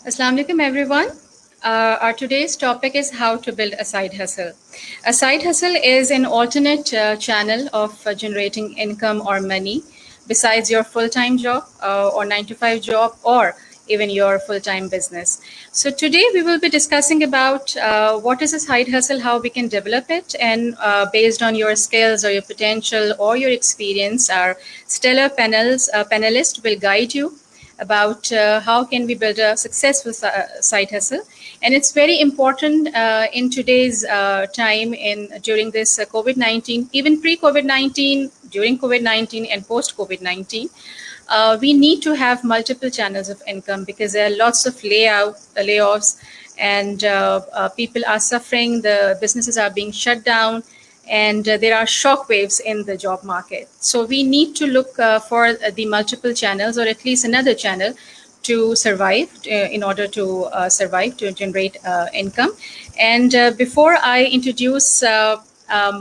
Assalamu alaikum, everyone. Our today's topic is how to build a side hustle. A side hustle is an alternate channel of generating income or money besides your full-time job or 9 to 5 job or even your full-time business. So today we will be discussing about what is a side hustle, how we can develop it, and based on your skills or your potential or your experience, our stellar panelist will guide you about how can we build a successful side hustle. And it's very important in today's time in during this COVID-19, even pre-COVID-19, during COVID-19 and post-COVID-19. We need to have multiple channels of income because there are lots of layoffs, and people are suffering. The businesses are being shut down, and there are shock waves in the job market. So we need to look for the multiple channels, or at least another channel, to survive, in order to survive, to generate income. And before I introduce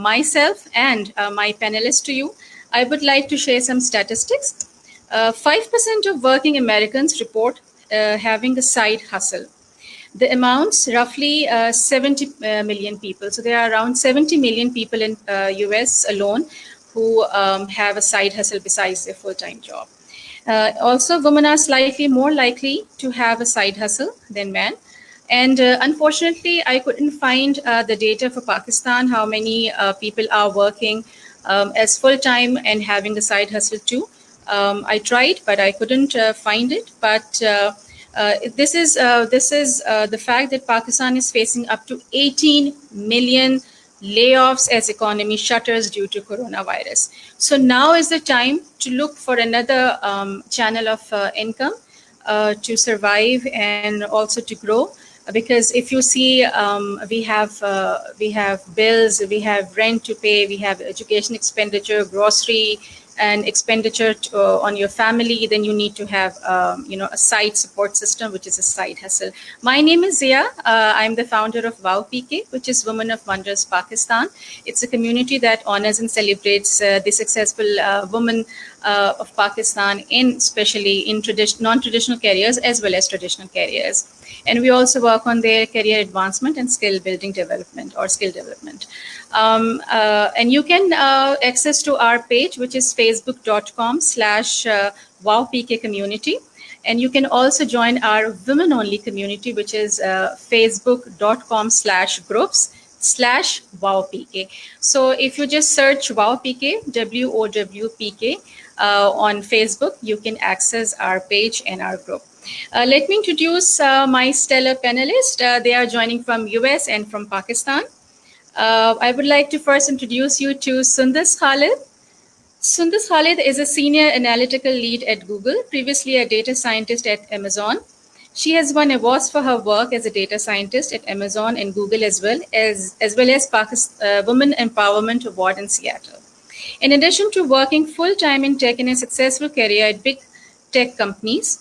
myself and my panelists to you, I would like to share some statistics. 5% of working Americans report having a side hustle. The amounts roughly 70 million people. So there are around 70 million people in US alone who have a side hustle besides their full-time job. Also, women are slightly more likely to have a side hustle than men. And unfortunately, I couldn't find the data for Pakistan, how many people are working as full-time and having a side hustle too. I tried, but I couldn't find it. But this is the fact that Pakistan is facing up to 18 million layoffs as economy shutters due to coronavirus. So now is the time to look for another channel of income to survive and also to grow. Because if you see, we have bills, we have rent to pay, we have education expenditure, grocery, and expenditure on your family. Then you need to have a side support system, which is a side hustle. My name is Zia. I'm the founder of Wow PK, which is Women of Wonders Pakistan. It's a community that honors and celebrates the successful women of Pakistan, especially in non-traditional careers as well as traditional careers. And we also work on their career advancement and skill building development or skill development. And you can access to our page, which is facebook.com/wowpk community. And you can also join our women only community, which is facebook.com/groups/wowpk. So if you just search WowPK, WOWPK, on Facebook, you can access our page and our group. Let me introduce my stellar panelists. They are joining from US and from Pakistan. I would like to first introduce you to Sundas Khalid. Sundas Khalid is a senior analytical lead at Google, previously a data scientist at Amazon. She has won awards for her work as a data scientist at Amazon and Google, as well as Pakistan Women Empowerment Award in Seattle. In addition to working full-time in tech in a successful career at big tech companies,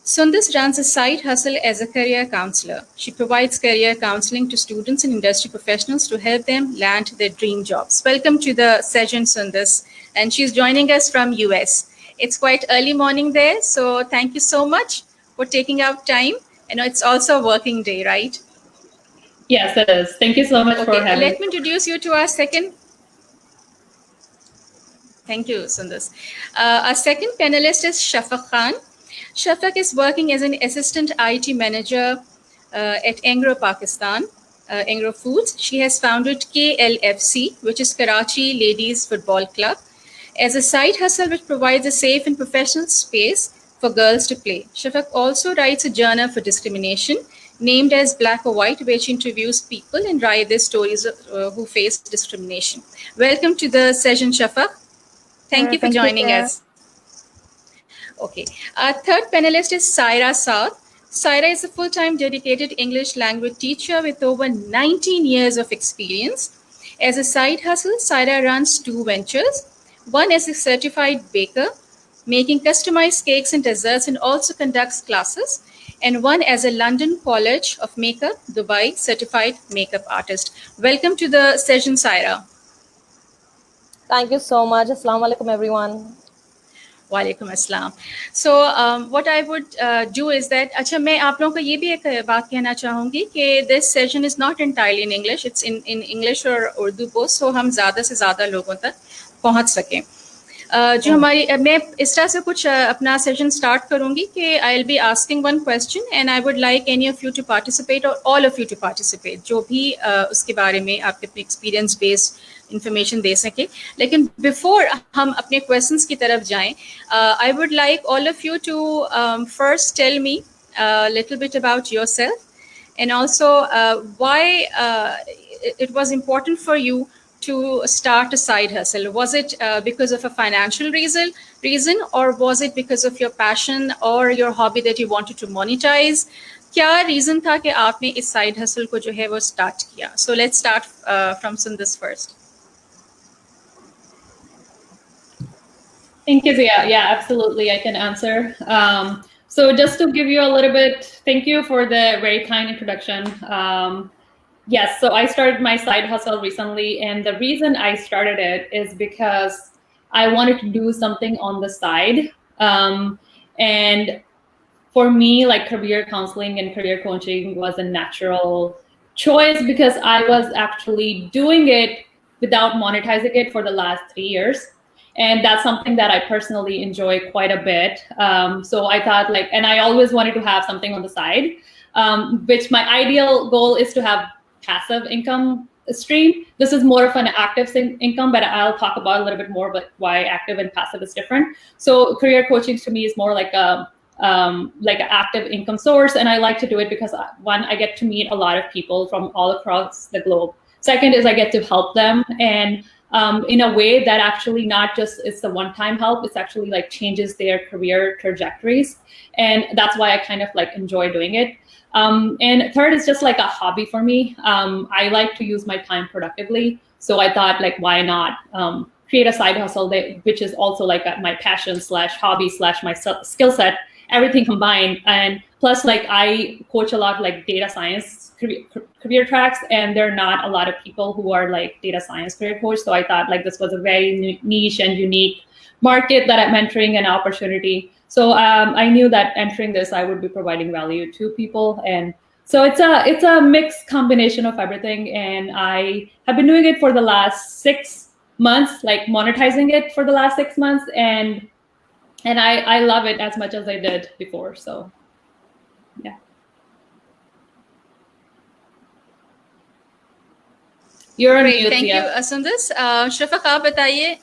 Sundas runs a side hustle as a career counselor. She provides career counseling to students and industry professionals to help them land their dream jobs. Welcome to the session, Sundas. And she's joining us from US. It's quite early morning there, so thank you so much for taking out time. I know it's also a working day, right? Yes, it is. Thank you so much for having me. Let me introduce you to our second. Thank you, Sundas. Our second panelist is Shafaq Khan. Shafaq is working as an assistant IT manager at Engro, Pakistan, Engro Foods. She has founded KLFC, which is Karachi Ladies Football Club, as a side hustle which provides a safe and professional space for girls to play. Shafaq also writes a journal for discrimination named as Black or White, where she interviews people and write their stories who face discrimination. Welcome to the session, Shafaq. Thank you for joining us. Okay. Our third panelist is Saira South. Saira is a full-time dedicated English language teacher with over 19 years of experience. As a side hustle, Saira runs two ventures. One as a certified baker, making customized cakes and desserts, and also conducts classes. And one as a London College of Makeup, Dubai certified makeup artist. Welcome to the session, Saira. Thank you so much. Assalamu alaikum, everyone. वालेकुम अस्सलाम. So what I would do is that अच्छा मैं आप लोगों को ये भी एक बात कहना चाहूँगी कि this session is not entirely in English, it's in English और उर्दू both, so हम ज़्यादा से ज़्यादा लोगों तक पहुँच सकें. जो हमारी मैं इस तरह से कुछ अपना सेशन स्टार्ट करूँगी कि I will be asking one question and I would like any of you to participate और all of you to participate, जो भी उसके बारे में आपके अपने एक्सपीरियंस बेस्ड इंफॉर्मेशन दे सके. लेकिन बिफोर हम अपने क्वेश्चंस की तरफ जाएं, I would like all of you to first tell me little bit about yourself and also why it was important for you to start a side hustle. Was it because of a financial reason, or was it because of your passion or your hobby that you wanted to monetize? क्या reason था कि आपने इस side hustle को जो है वो start किया? So let's start from Sundus first. Thank you, Zia. Yeah, absolutely. I can answer. So just to give you a little bit, thank you for the very kind introduction. Yes, so I started my side hustle recently, and the reason I started it is because I wanted to do something on the side. And for me, like career counseling and career coaching was a natural choice because I was actually doing it without monetizing it for the last 3 years. And that's something that I personally enjoy quite a bit. So I thought like, and I always wanted to have something on the side, which my ideal goal is to have passive income stream. This is more of an active income, but I'll talk about a little bit more about why active and passive is different. So career coaching to me is more like an active income source. And I like to do it because one, I get to meet a lot of people from all across the globe. Second is I get to help them, and in a way that actually not just it's the one-time help, it's actually like changes their career trajectories. And that's why I kind of like enjoy doing it. And third is just like a hobby for me. I like to use my time productively. So I thought like, why not create a side hustle which is also like my passion slash hobby slash my skill set, everything combined. And plus like I coach a lot like data science career tracks, and there are not a lot of people who are like data science career coach. So I thought like this was a very niche and unique market that I'm entering, an opportunity. So I knew that entering this, I would be providing value to people. And so it's a mixed combination of everything. And I have been doing it for the last 6 months, like monetizing it for the last 6 months. And I love it as much as I did before. So yeah. You're on mute. Thank you, Sundus. Shafaq, आप बताइए.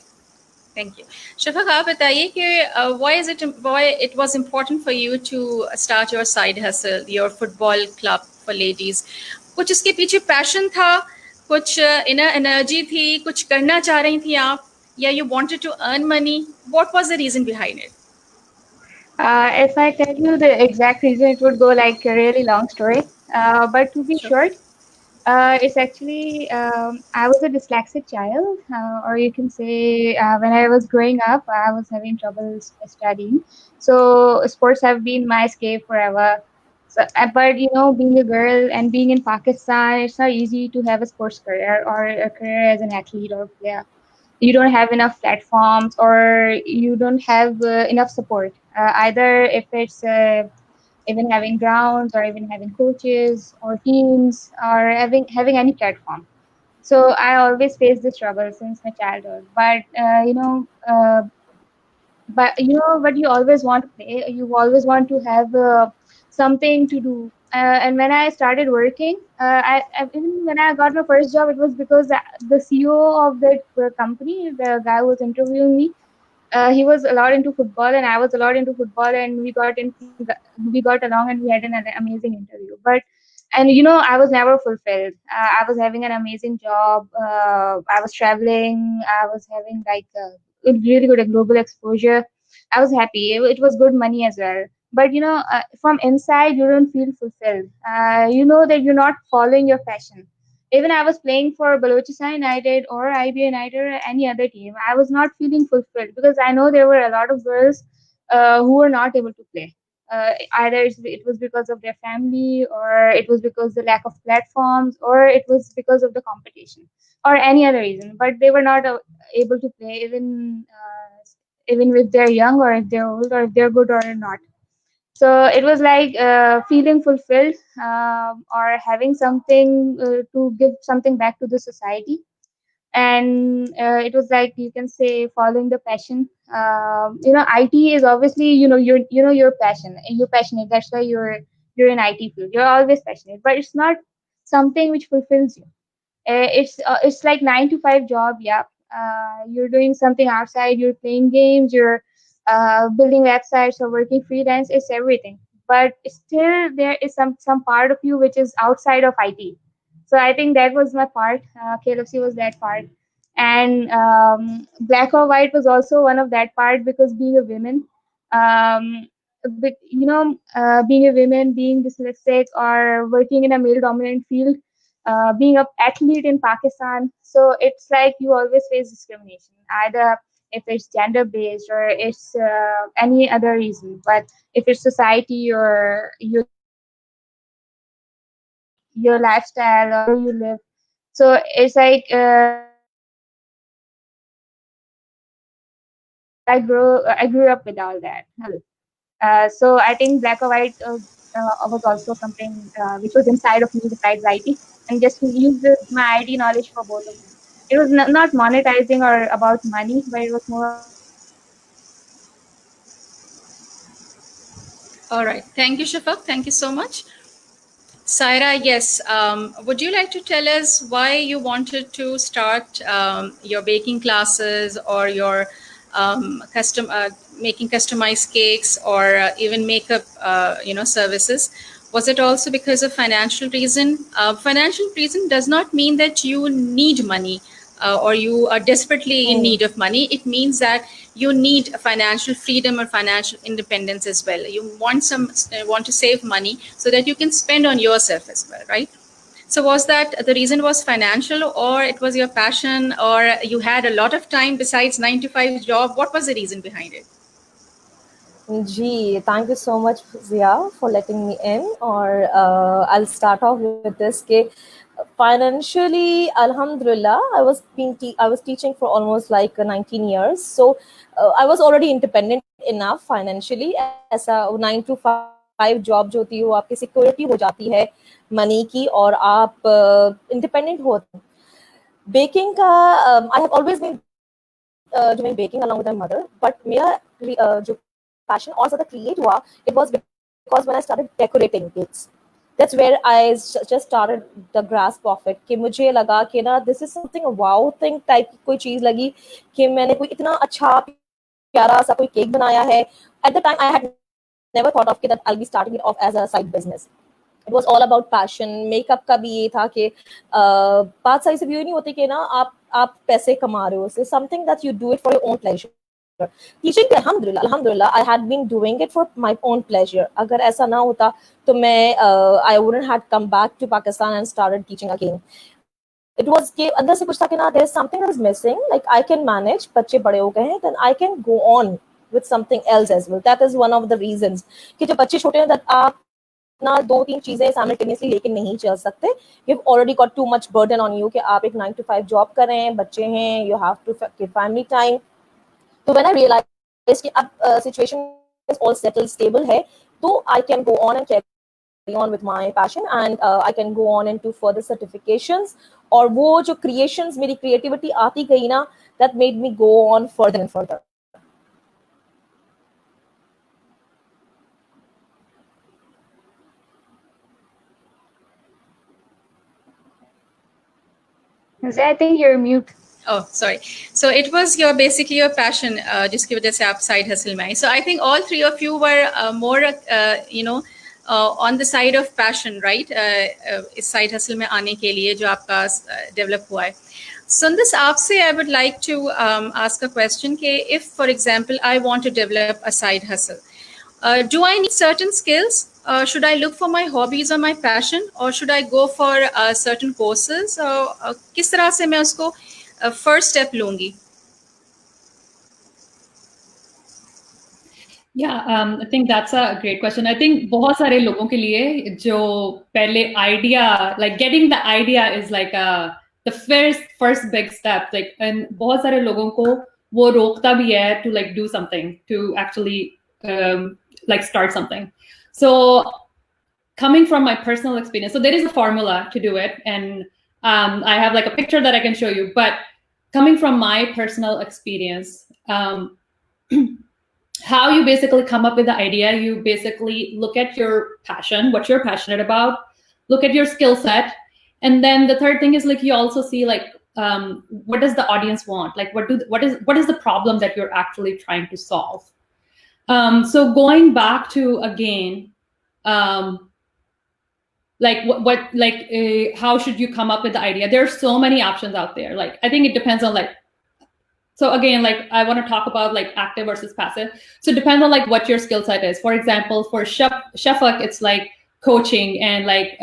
Thank you. Shafaq, आप बताइए कि why it was important for you to start your side hustle, your football club for ladies? कुछ इसके पीछे passion था, कुछ inner energy थी, कुछ करना चाह रही थी आप, या you wanted to earn money? What was the reason behind it? If I tell you the exact reason, it would go like a really long story. But to be short, it's actually I was a dyslexic child, or you can say when I was growing up, I was having trouble studying. So sports have been my escape forever. So, but you know, being a girl and being in Pakistan, it's not easy to have a sports career or a career as an athlete or player. You don't have enough platforms, or you don't have enough support. Either if it's even having grounds, or even having coaches or teams, or having any platform. So I always faced this struggle since my childhood. But you always want to play. You always want to have something to do. And when I started working, even when I got my first job, it was because the CEO of that company, the guy who was interviewing me, he was a lot into football, and I was a lot into football, and we got along, and we had an amazing interview. And I was never fulfilled. I was having an amazing job. I was traveling. I was having like a really good global exposure. I was happy. It was good money as well. But from inside, you don't feel fulfilled. You know that you're not following your passion. Even I was playing for Balochistan United or IBA United or any other team, I was not feeling fulfilled because I know there were a lot of girls who were not able to play. Either it was because of their family, or it was because the lack of platforms, or it was because of the competition, or any other reason. But they were not able to play. Even even if they're young or if they're old or if they're good or not. So it was like feeling fulfilled, or having something to give something back to the society. And it was like, you can say, following the passion. IT is obviously, your passion, and you're passionate, that's why you're in IT field, you're always passionate, but it's not something which fulfills you. It's like 9 to 5 job. Yeah, you're doing something outside. You're playing games. You're building websites or working freelance. It's everything, but still there is some part of you which is outside of IT. So I think that was my part. KLFC was that part, and Black or White was also one of that part, because being a woman, but being a woman, being dyslexic, or working in a male dominant field, being an athlete in Pakistan. So it's like you always face discrimination, either if it's gender based or it's any other reason. But if it's society or your lifestyle or where you live, so it's like I grew up with all that. So I think Black or White was also something which was inside of me besides IT, and just to use my IT knowledge for both of them. It was not monetizing or about money, but it was more about All right. Thank you, Shafaq. Thank you so much. Saira, yes. Would you like to tell us why you wanted to start your baking classes, or your making customized cakes, or even makeup, services? Was it also because of financial reason? Financial reason does not mean that you need money, or you are desperately in need of money. It means that you need financial freedom or financial independence as well. You want to save money so that you can spend on yourself as well, right? So was that the reason was financial, or it was your passion, or you had a lot of time besides 9 to 5 job? What was the reason behind it? Gee, thank you so much, Zia, for letting me in. Or I'll start off with this. Financially, Alhamdulillah, I was teaching for almost like 19 years. So I was already independent enough financially. ऐसा 9 to 5 job जो होती है वो आपकी security हो जाती है money की, और आप इंडिपेंडेंट होते हैं. बेकिंग का I have always been doing baking along with my mother, but मेरा जो passion और ज़्यादा create हुआ, it was because when I started decorating cakes. That's where I just started the grasp of it, कि मुझे लगा कि ना this is something a wow thing type की कोई चीज़ लगी कि मैंने कोई इतना अच्छा प्यारा सा कोई केक बनाया है. At the time I had never thought of that I'll be starting it off as a side business. It was all about passion. Makeup का भी ये था कि बात सही से भी नहीं होती कि ना आप पैसे कमा रहे हो. So something that you do it for your own pleasure. Teaching, alhamdulillah, I had been doing it for my own pleasure. अगर ऐसा ना होता तो मैं I wouldn't have come back to Pakistan and started teaching again. It was कि अंदर से कुछ था कि ना there's something that is missing. Like I can manage, बच्चे बड़े हो गए हैं, then I can go on with something else as well. That is one of the reasons कि जब बच्चे छोटे हैं that आप ना 2-3 चीजें simultaneously लेके नहीं चल सकते. You've already got too much burden on you कि आप एक 9 to 5 जॉब कर रहे हैं, बच्चे हैं, you have to give family time. So when I realized कि अब situation is all settled, stable है, तो I can go on and carry on with my passion, and I can go on into further certifications. और वो जो creations, मेरी creativity आती गई ना, that made me go on further and further. I think you're mute. Oh, sorry. So it was basically your passion, just give it a side hustle mein. So I think all three of you were more, on the side of passion, right? इस side hustle में आने के लिए जो आपका develop हुआ है. Sundus, आपसे I would like to ask a question कि if, for example, I want to develop a side hustle, do I need certain skills? Should I look for my hobbies or my passion, or should I go for certain courses? किस तरह से मैं उसको first step लूंगी? Yeah, I think that's a great question. I think बहुत सारे लोगों के लिए जो पहले idea, like getting the idea is like the first big step. Like, and बहुत सारे लोगों को वो रोकता भी है to like do something, to actually like start something. So coming from my personal experience, so there is a formula to do it, and I have like a picture that I can show you, but coming from my personal experience, how you basically come up with the idea, you basically look at your passion, what you're passionate about, look at your skill set, and then the third thing is like you also see like what does the audience want, like what is the problem that you're actually trying to solve. So going back to again, like how should you come up with the idea? There are so many options out there. Like I think it depends on like, so again, like I want to talk about like active versus passive. So it depends on like what your skill set is. For example, for Shafak, it's like coaching and like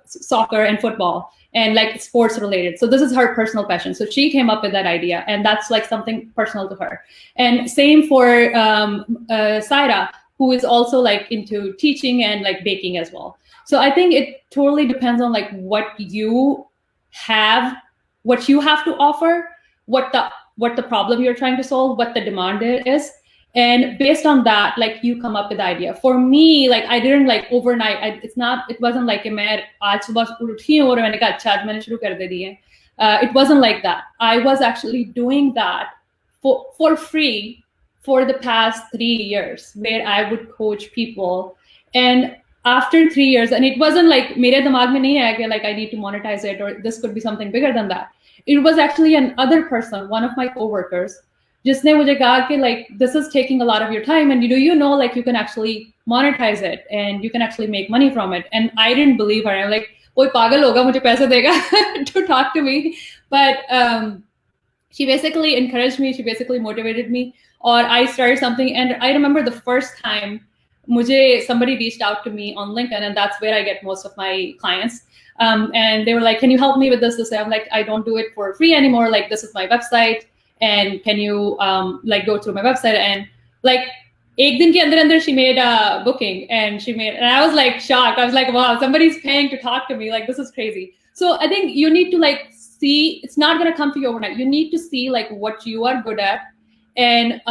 soccer and football and like sports related. So this is her personal passion. So she came up with that idea, and that's like something personal to her. And same for Saira, who is also like into teaching and like baking as well. So I think it totally depends on like what you have to offer, what the problem you're trying to solve, what the demand is. And based on that, like you come up with the idea. For me, like I didn't like overnight. It wasn't like it wasn't like that. I was actually doing that for free for the past 3 years, where I would coach people. And after 3 years, and it wasn't like mere dimag mein nahi hai ki like I need to monetize it, or this could be something bigger than that. It was actually another person, one of my coworkers, जिसने मुझे कहा कि like this is taking a lot of your time, and do you know like you can actually monetize it and you can actually make money from it. And I didn't believe her. I'm like, कोई पागल होगा मुझे पैसे देगा to talk to me. But she basically encouraged me, she basically motivated me, or I started something. And I remember the first time somebody reached out to me on LinkedIn, and that's where I get most of my clients. And they were like, can you help me with this? I'm like, I don't do it for free anymore. Like, this is my website, and can you like go through my website? And like ek din ke andar she made a booking, and I was like shocked. I was like, wow, somebody's paying to talk to me. Like, this is crazy. So I think you need to like see, it's not going to come to you overnight. You need to see like what you are good at, and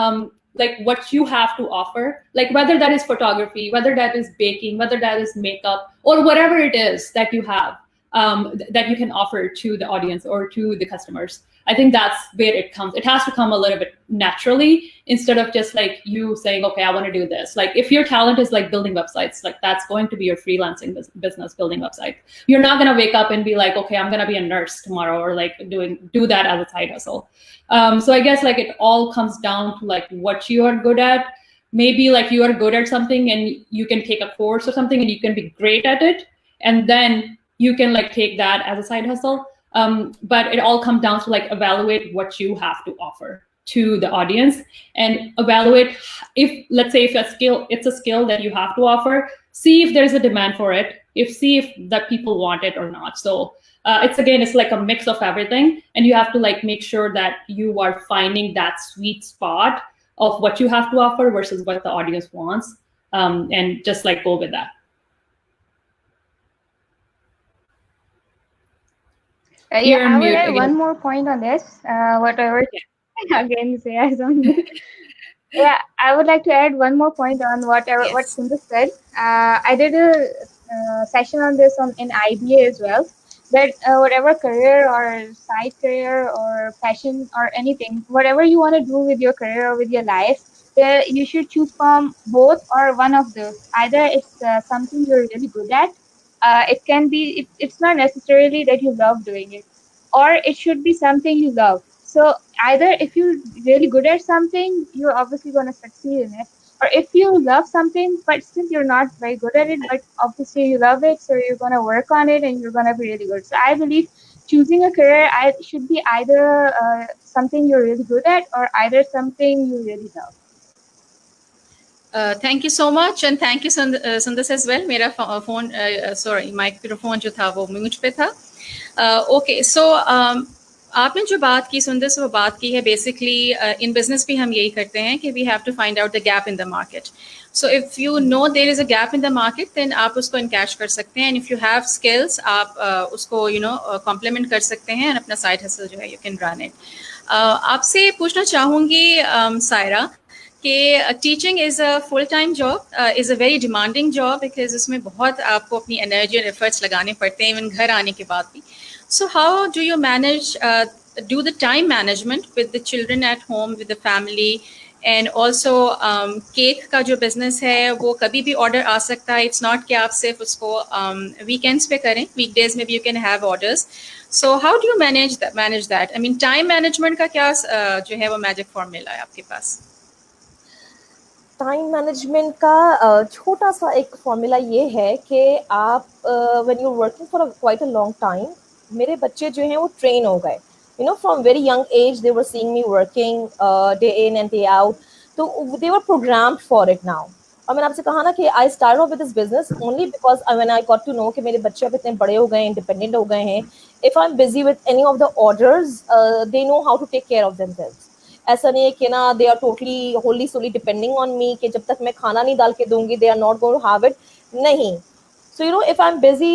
like what you have to offer, like whether that is photography, whether that is baking, whether that is makeup, or whatever it is that you have that you can offer to the audience or to the customers. I think that's where it comes. It has to come a little bit naturally, instead of just like you saying, okay, I want to do this. Like if your talent is like building websites, like that's going to be your freelancing business, building website. You're not going to wake up and be like, okay, I'm going to be a nurse tomorrow, or like do that as a side hustle. So I guess like it all comes down to like what you are good at. Maybe like you are good at something and you can take a course or something and you can be great at it, and then you can like take that as a side hustle. But it all comes down to like evaluate what you have to offer to the audience, and evaluate if, let's say, if it's a skill that you have to offer, see if there's a demand for it, see if that people want it or not. So it's like a mix of everything, and you have to like make sure that you are finding that sweet spot of what you have to offer versus what the audience wants, and just like go with that. Yeah, I would add one more point on this. Whatever again say I don't. Yeah, I would like to add one more point on what Sundar said. I did a session on this in IBA as well. That whatever career or side career or passion or anything, whatever you want to do with your career or with your life, you should choose from both or one of those. Either it's something you're really good at. It can be, it's not necessarily that you love doing it, or it should be something you love. So either if you're really good at something, you're obviously going to succeed in it. Or if you love something, but still you're not very good at it, but obviously you love it, so you're going to work on it and you're going to be really good. So I believe choosing a career should be either something you're really good at or either something you really love. Thank you so much, and thank you Sundar as well. मेरा phone microphone जो था वो mute पे था. Okay, so आपने जो बात की सुंदर से वो बात की है, बेसिकली इन बिजनेस भी हम यही करते हैं कि we have to find out the gap in the market. So if you know there is a gap in the market, then आप उसको इनकैश कर सकते हैं, and if you have skills आप उसको कॉम्प्लीमेंट कर सकते हैं, एंड अपना साइड हसल जो है यू कैन रन इट. आपसे पूछना चाहूँगी सायरा कि teaching is a full time job, is a very demanding job, because इसमें बहुत आपको अपनी एनर्जी और एफर्ट्स लगाने पड़ते हैं इवन घर आने के बाद भी. So how do you manage do the time management with the children at home, with the family, and also cake का जो बिजनेस है वो कभी भी ऑर्डर आ सकता है. इट्स नॉट कि आप सिर्फ उसको वीकेंड्स पे करें, वीकडेज में भी you can have orders. So how do you manage that? I mean time management का क्या जो है वो मैजिक फॉर्मूला है आपके पास? टाइम मैनेजमेंट का छोटा सा एक फॉर्मूला ये है कि आप when you working for quite a long time, मेरे बच्चे जो हैं वो ट्रेन हो गए, you know, from very young age they were seeing me working day in and day out, तो they were programmed for it now. और मैंने आपसे कहा ना कि I start off with this business only because when I got to know कि मेरे बच्चे अब इतने बड़े हो गए, इंडिपेंडेंट हो गए हैं, if I am busy with any of the orders they know how to take care of themselves. ऐसा नहीं है कि ना they are totally wholly solely depending on me कि जब तक मैं खाना नहीं डाल के दूंगी they are not going to have it. नहीं. So you know, if I'm busy,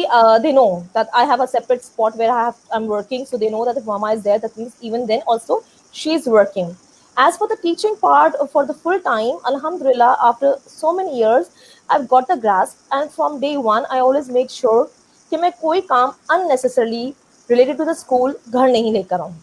they know that I have a separate spot where I'm working. So they know that if mama is there, that means even then also she's working. As for the teaching part, for the full time, alhamdulillah, after so many years, I've got the grasp. And from day one, I always make sure कि मैं कोई काम unnecessarily related to the school घर नहीं लेकर आऊँ.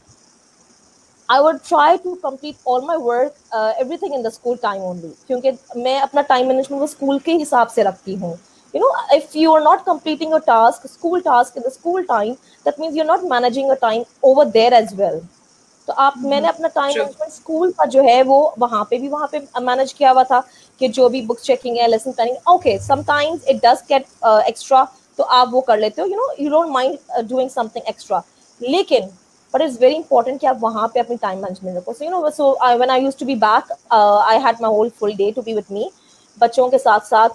I would try to complete all my work, everything in the school time only. क्योंकि मैं अपना time management वो school के हिसाब से रखती हूँ. You know, if you are not completing a task, school task in the school time, that means you're not managing your time over there as well. तो आप मैंने अपना टाइम मैनेजमेंट स्कूल का जो है वो वहाँ पे मैनेज किया हुआ था कि जो भी बुक चेकिंग है, lesson planning, okay sometimes it does get extra, तो आप वो कर लेते हो, you know, you don't mind doing something extra. लेकिन but it's very important कि आप वहाँ पे अपनी time management रखो. So you know, so when I used to be back, I had my whole full day to be with me. बच्चों के साथ साथ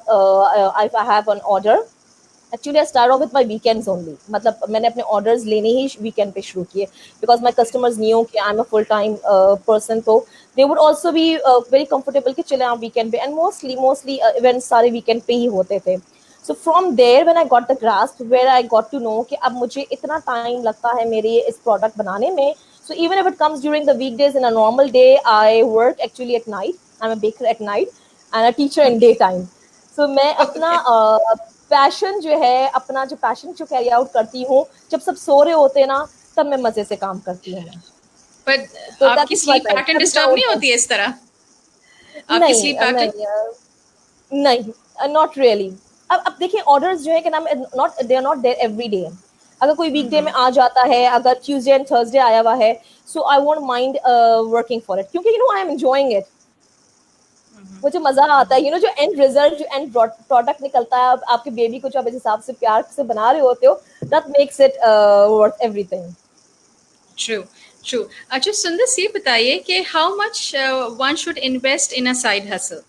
if I have an order, actually I start off with my weekends only. मतलब मैंने अपने orders लेने ही weekend पे शुरू किए because my customers knew कि I'm a full time person, तो they would also be very comfortable कि चले आप weekend पे, and mostly events सारे weekend पे ही होते थे. So from there when I got the grasp, where I got to know कि अब मुझे इतना time लगता है मेरे इस product बनाने में. So even if it comes during the weekdays, in a normal day I work actually at night. I'm a baker at night and a teacher in daytime. So मैं अपना passion जो है, अपना जो passion जो carry out करती हूँ, जब सब सो रहे होते हैं ना, तब मैं मजे से काम करती हूँ. But तो आपकी sleep pattern disturb नहीं होती इस तरह? आपकी sleep pattern? नहीं, not really. अब देखिए ऑर्डर्स जो है कि नाम not they are not there every day. अगर कोई वीकडे में आ जाता है, अगर ट्यूसडे एंड थर्सडे आया हुआ है, so I won't mind working for it, क्योंकि you know I am enjoying it. मुझे मजा आता है, यू नो, जो एंड रिजल्ट, जो एंड प्रोडक्ट निकलता है, आपके बेबी को जो आप इस हिसाब से प्यार से बना रहे होते हो, that makes it worth everything. True. अच्छा सुंदर सी बताइए कि how much one should invest in a side hustle?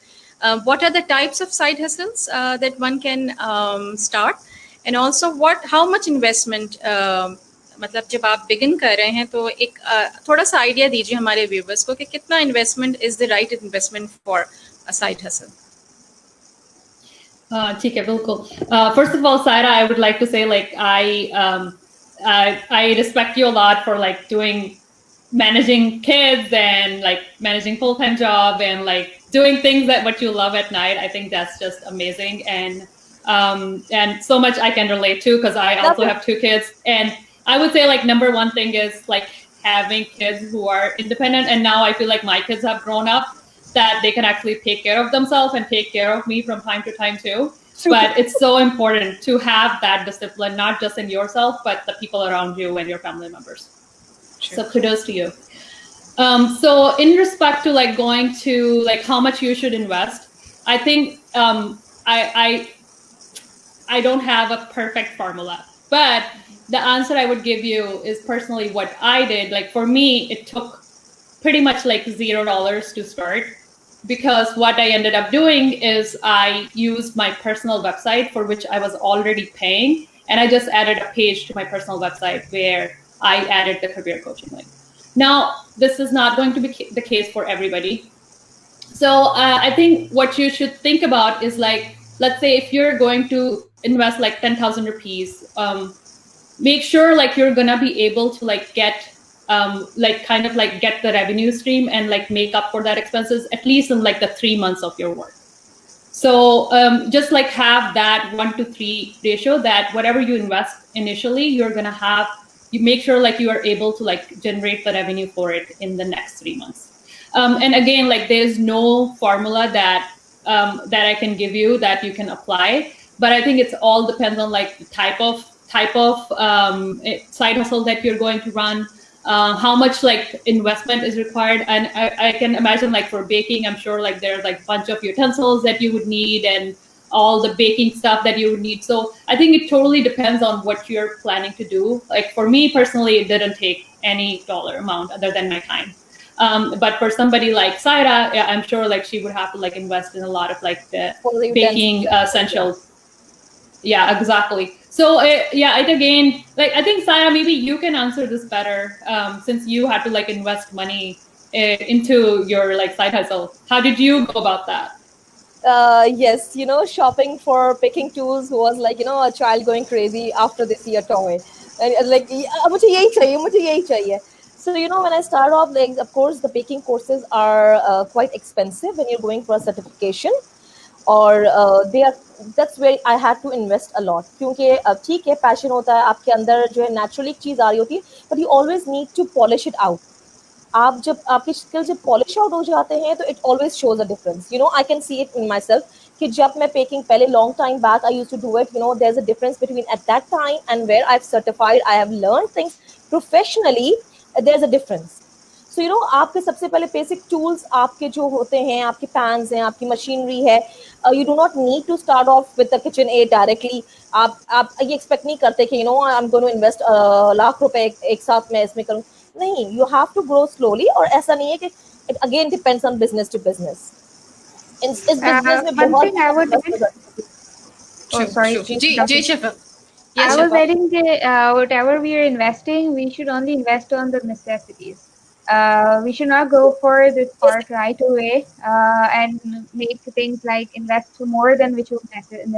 What are the types of side hustles that one can start, and also how much investment, मतलब जब आप begin कर रहे हैं तो एक थोड़ा सा idea दीजिए हमारे viewers को कि कितना investment is the right investment for a side hustle? ठीक है, बिल्कुल. First of all, Saira, I would like to say, like, I respect you a lot for like managing kids and like managing full-time job and like doing things that what you love at night. I think that's just amazing, and so much I can relate to because I also have 2 kids. And I would say like number one thing is like having kids who are independent, and now I feel like my kids have grown up that they can actually take care of themselves and take care of me from time to time too. But it's so important to have that discipline, not just in yourself, but the people around you and your family members. Sure. So kudos to you. So in respect to like going to like how much you should invest, I think I don't have a perfect formula, but the answer I would give you is personally what I did. Like for me, it took pretty much like $0 to start, because what I ended up doing is I used my personal website for which I was already paying, and I just added a page to my personal website where I added the career coaching link. Now, this is not going to be the case for everybody. So I think what you should think about is like, let's say if you're going to invest like 10,000 rupees, make sure like you're gonna be able to like get like kind of like get the revenue stream and like make up for that expenses at least in like the 3 months of your work. So just like have that 1-to-3 ratio, that whatever you invest initially, you're gonna have, you make sure like you are able to like generate the revenue for it in the next 3 months. And again, like there's no formula that that I can give you that you can apply, but I think it's all depends on like the type of side hustle that you're going to run. How much like investment is required, and I can imagine like for baking, I'm sure like there's like a bunch of utensils that you would need and all the baking stuff that you would need. So I think it totally depends on what you're planning to do. Like for me personally, it didn't take any dollar amount other than my time. But for somebody like Saira, yeah, I'm sure like she would have to like invest in a lot of like the baking essentials. Yeah, exactly. So yeah, it again, like I think Saira, maybe you can answer this better since you had to like invest money into your like side hustle. How did you go about that? Yes, you know, shopping for picking tools was like, you know, a child going crazy after they see a toy. And like, "मुझे यही चाहिए, मुझे यही चाहिए." So, you know, when I start off, like, of course, the baking courses are quite expensive when you're going for a certification. और they are, that's where I had to invest a lot. क्योंकि ठीक है, passion होता है आपके अंदर जो है, naturally एक चीज़ आ रही होती है, but you always need to polish it out. आप जब आपके स्किल जब पॉलिश आउट हो जाते हैं तो it always shows a difference. You know, I can see it in myself कि जब मैं पेकिंग पहले long time back I use to do it, you know, there is a difference between at that time and where I have certified, I have learn things professionally, there is a difference. So you know, आपके सबसे पहले basic tools आपके जो होते हैं, आपके pans हैं, आपकी मशीनरी है, you do not need to start off with the kitchen add directly. आप ये एक्सपेक्ट नहीं करते कि you know I am going to invest lakh रुपए एक साथ मैं इसमें करूँ. नहीं, you have to grow slowly. और ऐसा नहीं है कि it again depends on business to business. इस business में one बहुत thing I would True, sorry, true. please Ji, stop Ji me. Shifa. I Yes, was Shifa. adding whatever we are investing, we should only invest on the necessities. We should not go for this part right away and make things like invest more than which was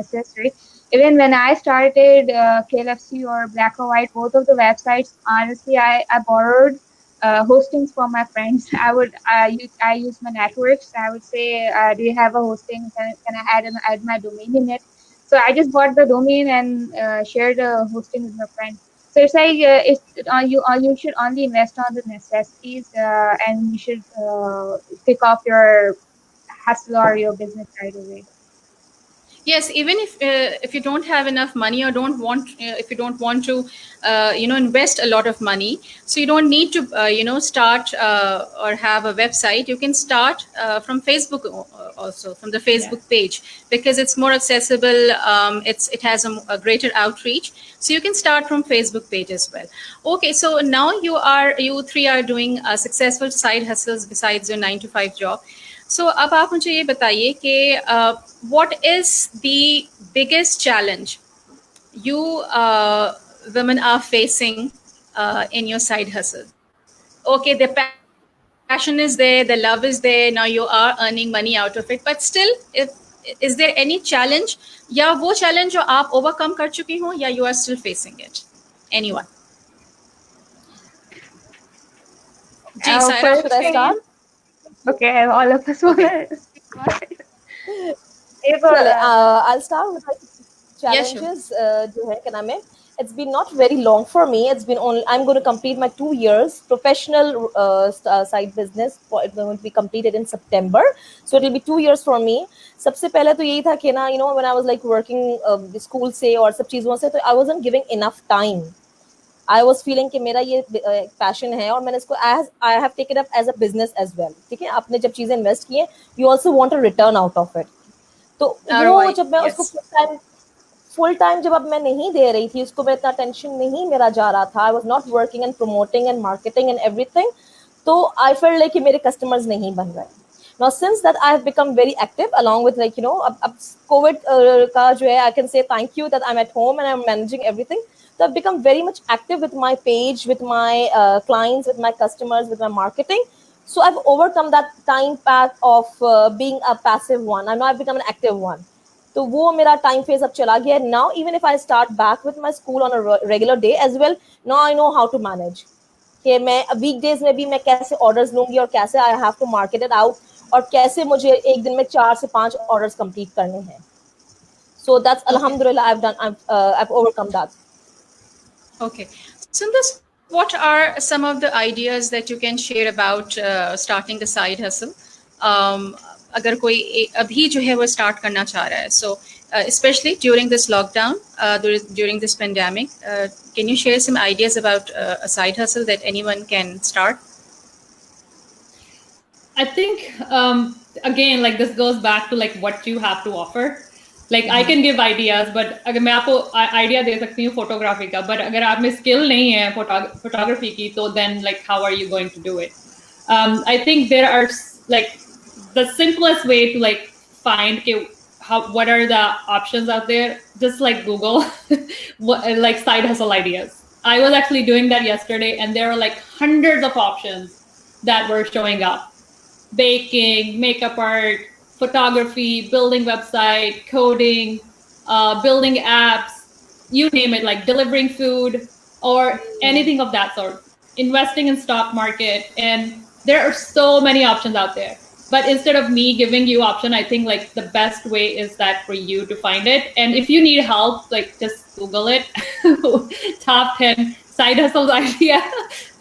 necessary. Even when I started KLFC or Black or White, both of the websites, honestly, I borrowed hostings from my friends. I use my networks. I would say, do you have a hosting? Can I add my domain in it? So I just bought the domain and shared the hosting with my friend. So it's like you should only invest on the necessities, and you should kick off your hustle or your business right away. Yes, even if you don't have enough money or don't want if you don't want to invest a lot of money, so you don't need to start or have a website. You can start from Facebook also, from the Facebook page, because it's more accessible. It has a greater outreach, so you can start from Facebook page as well. Okay, so now you three are doing successful side hustles besides your 9 to 5 job. So अब आप मुझे ये बताइए कि what is the biggest challenge you women are facing in your side hustle? Okay, the passion is there, the love is there, now you are earning money out of it, but still, is there any challenge? या वो challenge जो आप overcome कर चुकी हो, या you are still facing it? Anyone? Ji, Saira, should I start? Okay, all of us want to speak about it. चले, I'll start with like Yes, sure. challenges. जो है क्या नाम है? It's been not very long for me. It's been only, I'm going to complete my 2 years professional side business. It's going to be completed in September, so it will be 2 years for me. सबसे पहले तो यही था कि ना, you know, when I was like working school से और सब चीजों से, तो I wasn't giving enough time. I was feeling कि मेरा ये passion है और मैंने इसको I have taken up as a business as well. ठीक है, आपने जब चीजें invest की हैं, you also want a return out of it. तो वो जब मैं उसको full time जब अब मैं नहीं दे रही थी, उसको मैं इतना attention नहीं मेरा जा रहा था, I was not working and promoting and marketing and everything, तो I felt like कि मेरे customers नहीं बन रहे. Now since that I have become very active along with like, you know, अब COVID का जो है, I can say thank you that I'm at home and I'm managing everything. So I've become very much active with my page, with my clients, with my customers, with my marketing. So I've overcome that time path of being a passive one. And now I've become an active one. So वो मेरा time phase अब चला गया. Now even if I start back with my school on a regular day as well, now I know how to manage. कि मैं weekdays में भी मैं कैसे ऑर्डर्स लूंगी और कैसे I have to market it out और कैसे मुझे एक दिन में 4 से 5 ऑर्डर्स कंप्लीट करने हैं. So that's Okay. alhamdulillah I've overcome that. Okay. Sundar, what are some of the ideas that you can share about starting the side hustle? अगर कोई अभी जो है वो स्टार्ट करना चाह रहा है, so especially during this lockdown, during this pandemic, can you share some ideas about a side hustle that anyone can start? I think again, like this goes back to like what you have to offer. Like I can give ideas, but अगर मैं आपको idea दे सकती हूँ photography का, but अगर आप में skill नहीं है photography की, तो then like how are you going to do it? I think there are like the simplest way to like find what are the options out there. Just like Google, like side hustle ideas. I was actually doing that yesterday, and there were like hundreds of options that were showing up. Baking, makeup art, photography, building website, coding, building apps, you name it, like delivering food or anything of that sort, investing in stock market. And there are so many options out there. But instead of me giving you option, I think like the best way is that for you to find it. And if you need help, like just Google it, top 10 side hustles idea.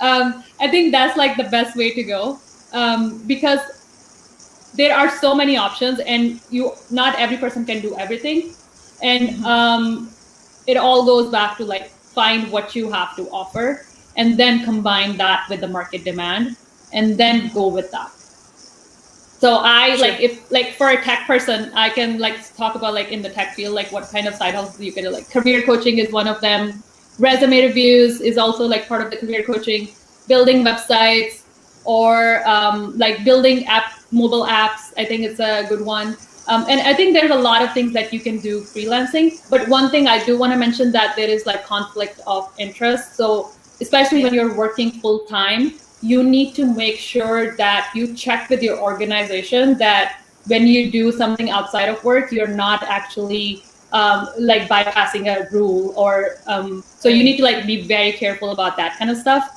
I think that's like the best way to go. Because there are so many options, and not every person can do everything, and it all goes back to like find what you have to offer and then combine that with the market demand and then go with that. So if like for a tech person, I can like talk about like in the tech field, like what kind of side hustles you can do. Like career coaching is one of them. Resume reviews is also like part of the career coaching. Building websites, or like building mobile apps. I think it's a good one. And I think there's a lot of things that you can do freelancing. But one thing I do want to mention, that there is like conflict of interest. So especially when you're working full time, you need to make sure that you check with your organization that when you do something outside of work, you're not actually like bypassing a rule, or so you need to like be very careful about that kind of stuff.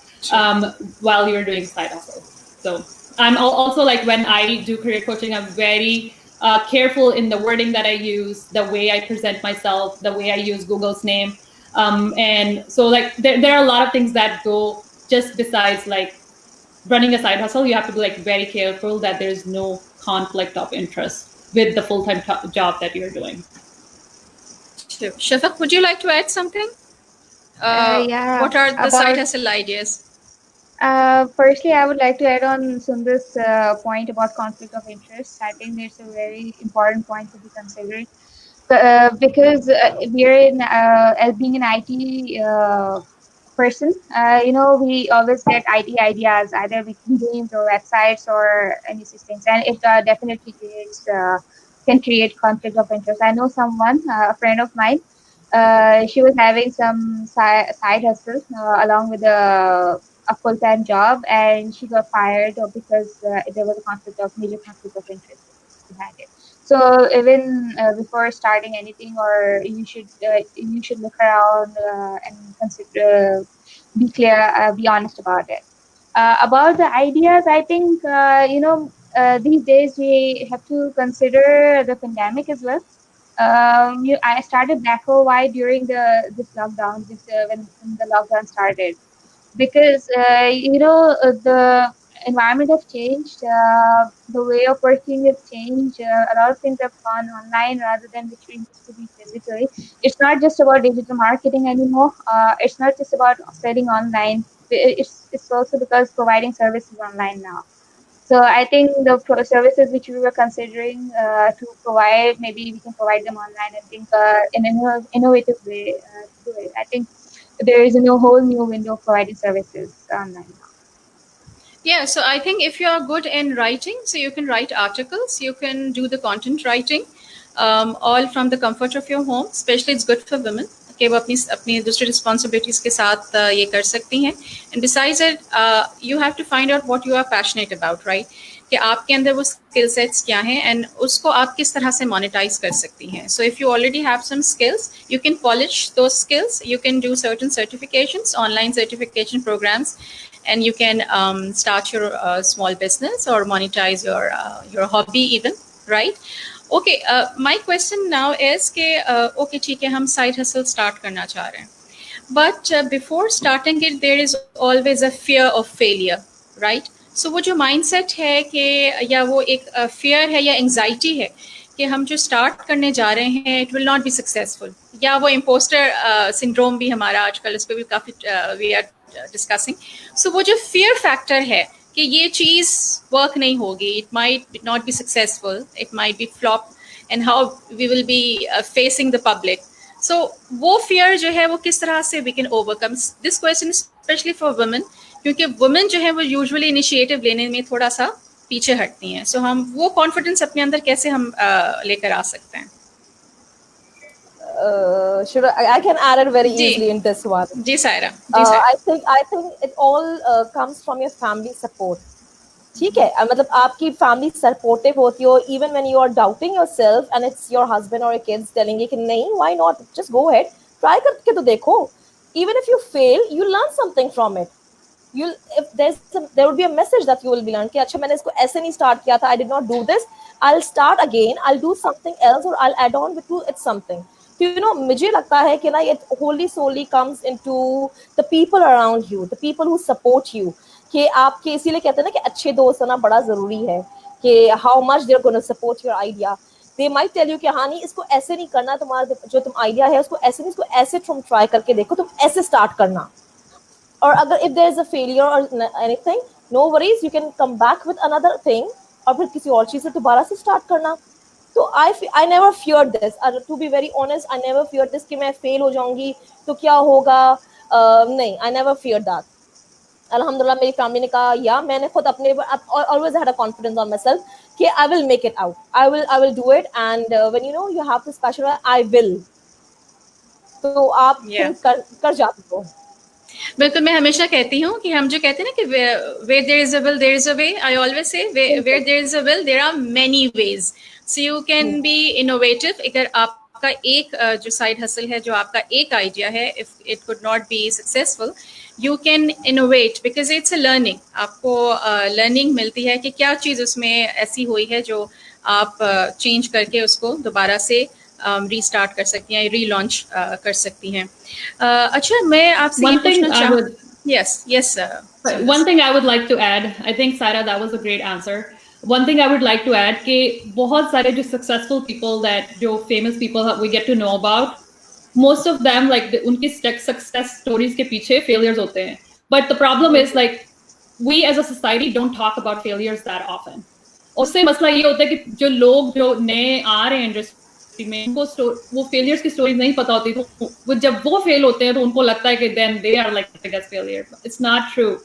While you're doing side hustle. So I'm also like, when I do career coaching, I'm very careful in the wording that I use, the way I present myself, the way I use Google's name. And so like there are a lot of things that go just besides like running a side hustle. You have to be like very careful that there's no conflict of interest with the full-time job that you're doing. Sure. Shafaq, would you like to add something? Yeah. What are the side hustle ideas? Firstly, I would like to add on Sundar's point about conflict of interest. I think it's a very important point to be considered, because we're as being an IT person, we always get IT ideas, either making games or websites or any systems, and it definitely can create conflict of interest. I know someone, a friend of mine. She was having some side hustle along with a full-time job, and she got fired because there was a major conflict of interest behind it. So even before starting anything, or you should look around and consider, be clear, be honest about it. About the ideas, I think these days we have to consider the pandemic as well. I started Black Hole Why during this lockdown, when the lockdown started, because the environment has changed, the way of working has changed. A lot of things have gone online rather than which we used to be physically. It's not just about digital marketing anymore. It's not just about selling online. It's also because providing services online now. So I think the services which we were considering to provide, maybe we can provide them online and think in an innovative way to do it. I think there is a whole new window of providing services online now. Yeah, so I think if you're good in writing, so you can write articles, you can do the content writing, all from the comfort of your home. Especially it's good for women कि वो अपनी दूसरी responsibilities के साथ ये कर सकती हैं. And besides it, you have to find out what you are passionate about, right? कि आपके अंदर वो skill sets क्या हैं, and उसको आप किस तरह से monetize कर सकती हैं. So if you already have some skills, you can polish those skills. You can do certain certifications, online certification programs, and you can start your small business or monetize your hobby even, right? Okay, my question now is कि okay ठीक है, हम side hustle start करना चाह रहे हैं, but before starting it there is always a fear of failure, right? So वो जो mindset है कि या वो एक fear है या anxiety है कि हम जो start करने जा रहे हैं it will not be successful, या वो imposter syndrome भी हमारा आजकल इस पे भी काफ़ी we are discussing. So वो जो fear factor है कि ये चीज़ work नहीं होगी, it might not be successful, it might be flop, and how we will be facing the public. So वो fear जो है वो किस तरह से we can overcome this question, especially for women, क्योंकि women जो है वो usually initiative लेने में थोड़ा सा पीछे हटती हैं. So हम वो confidence अपने अंदर कैसे हम लेकर आ सकते हैं? Should I can add it very ji. easily in this one. Ji Saira, ji Saira. I think it all comes from your family support. ठीक है, मतलब आपकी फैमिली सपोर्टिव होती हो even when you are doubting yourself and it's your husband or your kids telling you कि नहीं, why not, just go ahead, try करके तो देखो. Even if you fail, you learn something from it. If there will be a message that you will be learn कि अच्छा मैंने इसको ऐसे नहीं start किया था, I did not do this, I'll start again, I'll do something else or I'll add on to it something. You know, मुझे लगता है कि ना it wholly solely comes into the people around you, the people who support you. कि आपके इसीलिए कहते हैं ना कि अच्छे दोस्त होना बड़ा जरूरी है कि how much they're going to support your idea. They might tell you कि हाँ नहीं इसको ऐसे नहीं करना, तुम्हारा जो तुम आइडिया है उसको ऐसे नहीं, इसको ऐसे तुम ट्राई करके देखो, तुम ऐसे स्टार्ट करना. और अगर if there is a failure or anything, no worries, you can come back with another thing और फिर किसी और चीज से दोबारा से स्टार्ट करना. तो I never feared this. To be very honest, I never feared this कि मैं फेल हो जाऊंगी तो क्या होगा. नहीं, I never feared that. Alhamdulillah, मेरी फैमिली ने कहा या मैंने खुद अपने always had a confidence on myself कि I will make it out. I will do it, and when you know you have this passion, I will. तो आप कर जाते हो. बिल्कुल, मैं हमेशा कहती हूँ कि हम जो कहते हैं ना कि where there is a will there is a way, I always say where there is a will there are many ways. So you can be innovative. अगर आपका एक जो side hustle है, जो आपका एक idea है, if it could not be successful, you can innovate because it's a learning. आपको learning मिलती है कि क्या चीज़ उसमें ऐसी हुई है जो आप change करके उसको दोबारा से रीस्टार्ट कर सकती हैं, रीलॉन्च कर सकती हैं. अच्छा, मैं आपसे ये पूछना चाहूँ. Yes. One thing I would like to add, I think Saira, that was a great answer. One thing I would like to add कि बहुत सारे जो successful people that जो famous people that we get to know about, most of them like उनकी success stories के पीछे failures होते हैं. But the problem is like we as a society don't talk about failures that often. उससे मसला ये होता है कि जो लोग जो नए आ रहे हैं इंडस्ट्री में उनको वो फेलियर्स की स्टोरी नहीं पता होती, तो वो जब वो फेल होते हैं तो उनको लगता है कि then they are like the biggest failure. It's not true.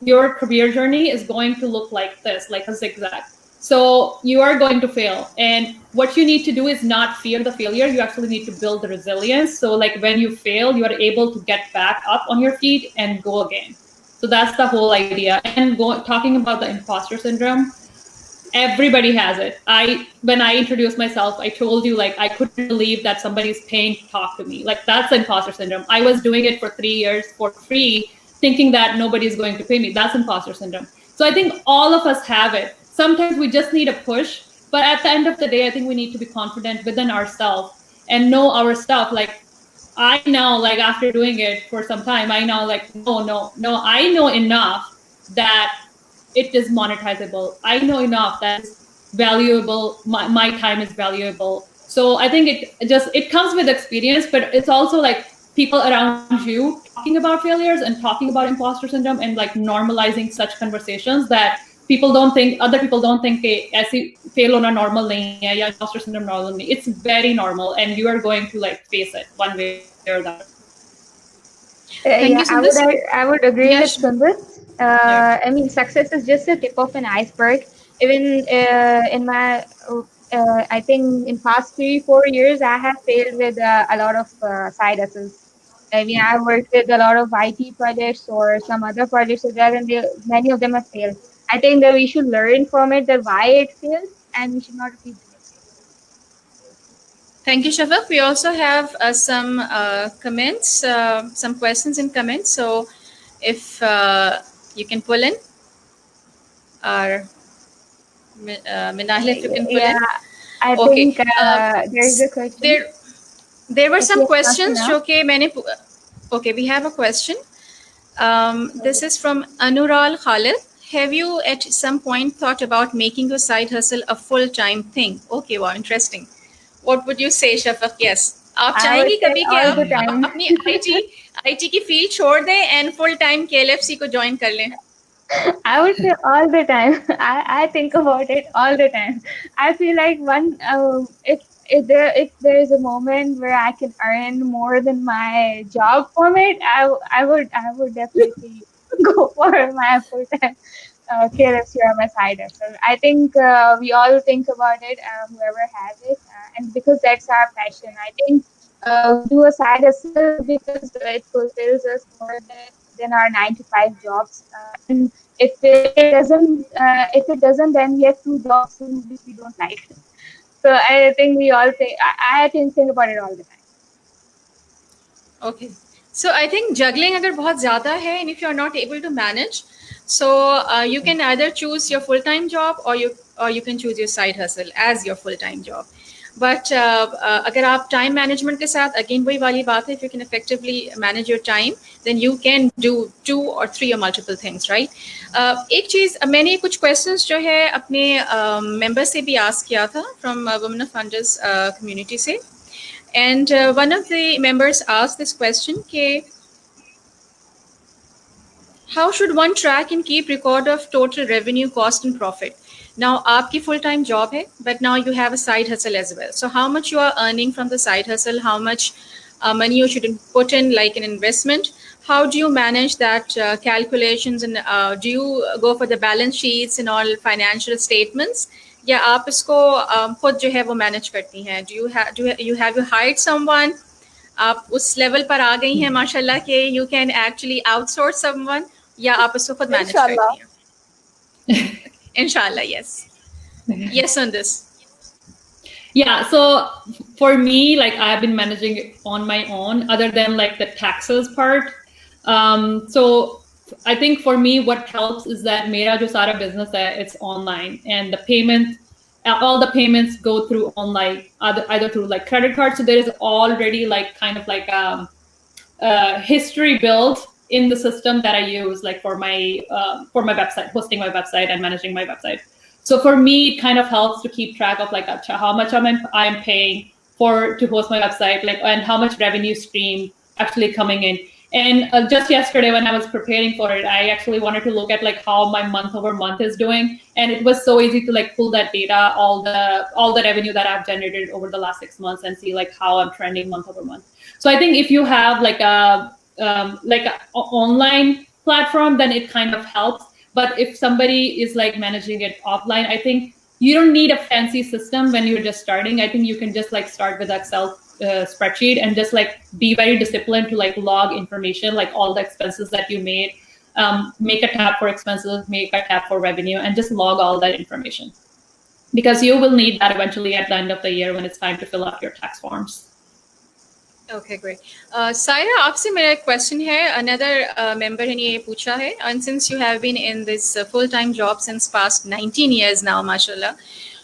Your career journey is going to look like this, like a zigzag. So you are going to fail, and what you need to do is not fear the failure. You actually need to build the resilience. So like when you fail, you are able to get back up on your feet and go again. So that's the whole idea. And talking about the imposter syndrome, everybody has it. When I introduced myself, I told you like I couldn't believe that somebody's paying to talk to me. Like that's imposter syndrome. I was doing it for 3 years for free, thinking that nobody's going to pay me. That's imposter syndrome. So I think all of us have it. Sometimes we just need a push, but at the end of the day, I think we need to be confident within ourselves and know our stuff. Like I know, like after doing it for some time, I know like no, I know enough that it is monetizable. I know enough that it's valuable. My time is valuable. So I think it comes with experience, but it's also like people around you talking about failures and talking about imposter syndrome and like normalizing such conversations that other people don't think ऐसी fail होना normal नहीं है या imposter syndrome normal नहीं. It's very normal, and you are going to like face it one way or the other. I would agree with Sundar. I mean, success is just the tip of an iceberg. Even in my, I think in past 3-4 years, I have failed with a lot of side hustles. I mean, I worked with a lot of IT projects or some other projects as well, and many of them have failed. I think that we should learn from it, that why it failed, and we should not repeat it. Thank you, Shafaq. We also have some comments, some questions in comments. So if you can pull in, or Minahil, if you can pull Yeah, in. I Okay. think there's a question. There were If some you have questions now. जो कि मैंने okay, we have a question. This is from Anural Khalid. Have you at some point thought about making your side hustle a full-time thing? Okay, wow, interesting. What would you say, Shafaq? Yes. आप I would चाहेंगी say कभी कि all आप the time. अपनी IT की field छोड़ दें and full time KLFC को ज्वाइन कर लें? I would say all the time. I think about it all the time. I feel like if there is a moment where I can earn more than my job from it, I would definitely go for my full time KFC or my side hustle. I think we all think about it, whoever has it, and because that's our passion. I think we do a side hustle because it fulfills us more than our 9 to 5 jobs. And if it doesn't, then we have 2 jobs which we don't like. So I think we all think I think about it all the time. Okay. So I think juggling अगर बहुत ज़्यादा है and if you are not able to manage, so you can either choose your full-time job or you can choose your side hustle as your full-time job. But अगर आप time management के साथ again वही वाली बात है, if you can effectively manage your time, then you can do 2 or 3 or multiple things, right? एक चीज़ मैंने कुछ questions जो है अपने member से भी ask किया था from Women of Funders community से. And one of the members asked this question: how should one track and keep record of total revenue, cost, and profit? Now, आपकी full-time job है, but now you have a side hustle as well. So, how much you are earning from the side hustle? How much money you should put in, like an investment? How do you manage that calculations? And do you go for the balance sheets and all financial statements? या आप इसको खुद जो है वो manage करती हैं? Do you have you hired someone? आप उस लेवल पर आ गई हैं माशाल्लाह कि you can actually outsource someone, या आप इसको खुद मैनेज Inshallah. करती हैं? Inshallah, yes. Yes on this. Yeah, so for me, like I've been managing it on my own, other than like the taxes part. So I think for me, what helps is that Mera jo sara business hai, it's online, and the payment, all the payments go through online, either through like credit cards. So there is already like kind of like history built in the system that I use, like for my website, hosting my website and managing my website. So for me, it kind of helps to keep track of like how much I'm paying to host my website, like, and how much revenue stream actually coming in. And just yesterday when I was preparing for it, I actually wanted to look at like how my month over month is doing, and it was so easy to like pull that data, all the revenue that I've generated over the last 6 months, and see like how I'm trending month over month. So I think if you have like a online platform, then it kind of helps. But if somebody is like managing it offline, I think you don't need a fancy system when you're just starting. I think you can just like start with Excel spreadsheet and just like be very disciplined to like log information, like all the expenses that you made, make a tab for expenses, make a tab for revenue, and just log all that information, because you will need that eventually at the end of the year when it's time to fill out your tax forms. Okay, great. Saira, आपसे मेरा एक question है. Another member ने ये पूछा है, and since you have been in this full-time job since past 19 years now, mashallah.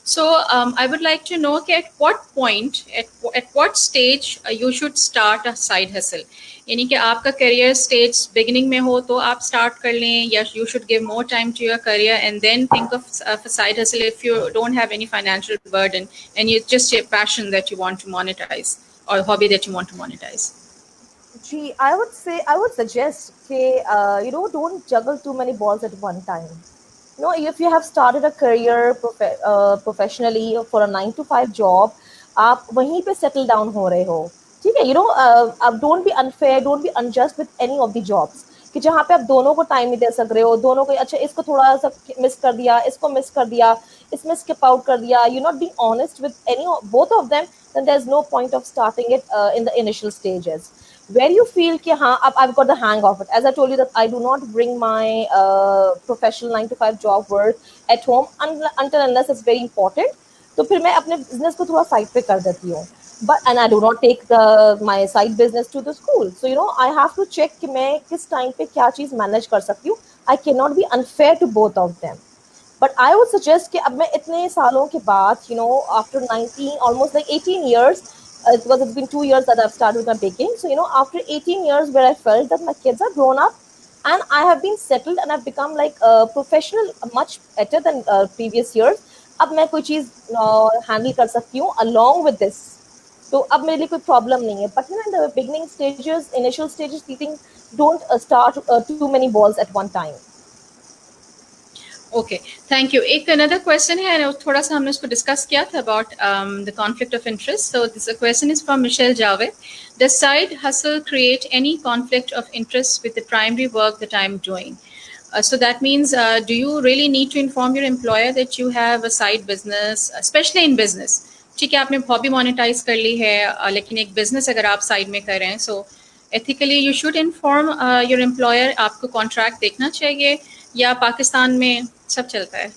So I would like to know at what point, at what stage you should start a side hustle. यानी कि आपका career stage beginning में हो तो आप start कर लें, या you should give more time to your career and then think of a side hustle if you don't have any financial burden and it's just a passion that you want to monetize, or hobby that you want to monetize? Gee, I would suggest, okay, don't juggle too many balls at one time. If you have started a career professionally for a 9 to 5 job, आप वहीं पे settle down हो रहे हो, ठीक है? Don't be unfair, don't be unjust with any of the jobs कि जहाँ पे आप दोनों को टाइम नहीं दे सक रहे हो, दोनों को अच्छा इसको थोड़ा सा मिस कर दिया, इसको मिस कर दिया, इसमें skip out कर दिया. You're not being honest with both of them, then there's no point of starting it in the initial stages. Where you feel कि हाँ, I've got the hang of it. As I told you that I do not bring my professional 9 to 5 job work at home until unless it's very important. तो फिर मैं अपने business को थोड़ा side पे कर देती हूँ. but and I do not take my side business to the school. So I have to check कि मैं किस time पे क्या चीज manage कर सकती हूँ. I cannot be unfair to both of them. But I would suggest कि अब मैं इतने सालों के बाद, after 19, almost like 18 years, because it's been 2 years that I've started my baking. So, after 18 years where I felt that my kids are grown up and I have been settled and I've become like a professional much better than previous years. अब मैं कोई चीज handle कर सकती हूँ along with this. तो अब मेरे लिए कोई problem नहीं है. But in the beginning stages, initial stages, eating don't start too many balls at one time. Okay, thank you. एक अनदर क्वेश्चन है, थोड़ा सा हमने उसको डिस्कस किया था about the conflict of interest. So this question is from Michelle Javed. Does side hustle create any conflict of interest with the primary work that I am doing? So that means, do you really need to inform your employer that you have a side business, especially in business? ठीक है, आपने hobby monetise कर ली है, लेकिन एक business अगर आप side में कर रहे हैं, so ethically you should inform your employer. आपको कॉन्ट्रैक्ट देखना चाहिए, या पाकिस्तान में सब चलता है?